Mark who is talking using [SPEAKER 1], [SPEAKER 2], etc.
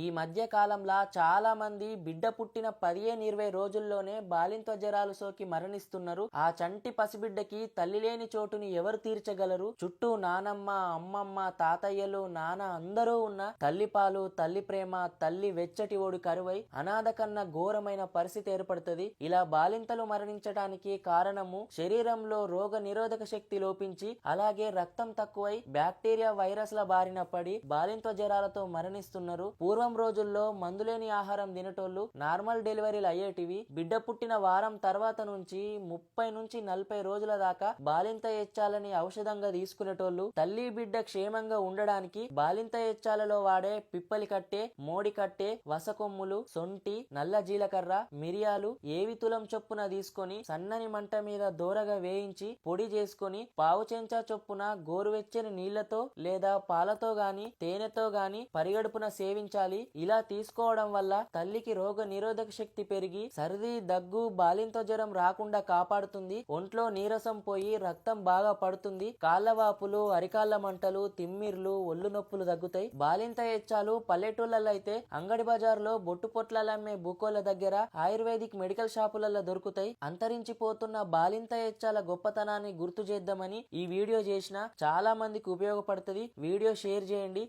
[SPEAKER 1] ఈ మధ్య కాలంలో చాలా మంది బిడ్డ పుట్టిన 15-20 రోజుల్లోనే బాలింత జ్వరాలు సోకి మరణిస్తున్నారు. ఆ చంటి పసిబిడ్డకి తల్లి లేని చోటుని ఎవరు తీర్చగలరు? చుట్టూ నానమ్మ, అమ్మమ్మ, తాతయ్యలు, నాన్న అందరూ ఉన్న తల్లి పాలు, తల్లి ప్రేమ, తల్లి వెచ్చటి ఓడి కరువై అనాథ కన్నా ఘోరమైన పరిస్థితి ఏర్పడుతుంది. ఇలా బాలింతలు మరణించడానికి కారణము శరీరంలో రోగ నిరోధక శక్తి లోపించి, అలాగే రక్తం తక్కువై బ్యాక్టీరియా వైరస్ల బారిన పడి బాలింత జ్వరాలతో మరణిస్తున్నారు. పూర్వం రోజుల్లో మందులేని ఆహారం తినటోళ్ళు, నార్మల్ డెలివరీలు అయ్యేటివి. బిడ్డ పుట్టిన వారం తర్వాత నుంచి 30-40 రోజుల దాకా బాలింత ఎచ్చాలని ఔషధంగా తీసుకునేటోళ్ళు. తల్లి బిడ్డ క్షేమంగా ఉండడానికి బాలింత ఎచ్చాలలో వాడే పిప్పలి కట్టె, మోడి కట్టె, వసకొమ్ములు, సొంటి, నల్ల జీలకర్ర, మిరియాలు ఏవి తులం చొప్పున తీసుకొని సన్నని మంట మీద దోరగా వేయించి పొడి చేసుకొని పావు చెంచా చొప్పున గోరువెచ్చని నీళ్లతో లేదా పాలతో గాని తేనెతో గాని పరిగడుపున సేవించాలి. ఇలా తీసుకోవడం వల్ల తల్లికి రోగ నిరోధక శక్తి పెరిగి సర్ది, దగ్గు, బాలింత జ్వరం రాకుండా కాపాడుతుంది. ఒంట్లో నీరసం పోయి రక్తం బాగా పడుతుంది. కాళ్ళవాపులు, అరికాళ్ళ మంటలు, తిమ్మిర్లు, ఒళ్ళు నొప్పులు తగ్గుతాయి. బాలింత ఎచ్చాలు పల్లెటూళ్ళలో అయితే అంగడి బజార్లో బొట్టు పొట్లాలమ్మే బుకోల దగ్గర ఆయుర్వేదిక్ మెడికల్ షాపులలో దొరుకుతాయి. అంతరించిపోతున్న బాలింత ఎచ్చాల గొప్పతనాన్ని గుర్తు చేద్దామని ఈ వీడియో చేసిన. చాలా మందికి ఉపయోగపడుతుంది. వీడియో షేర్ చేయండి.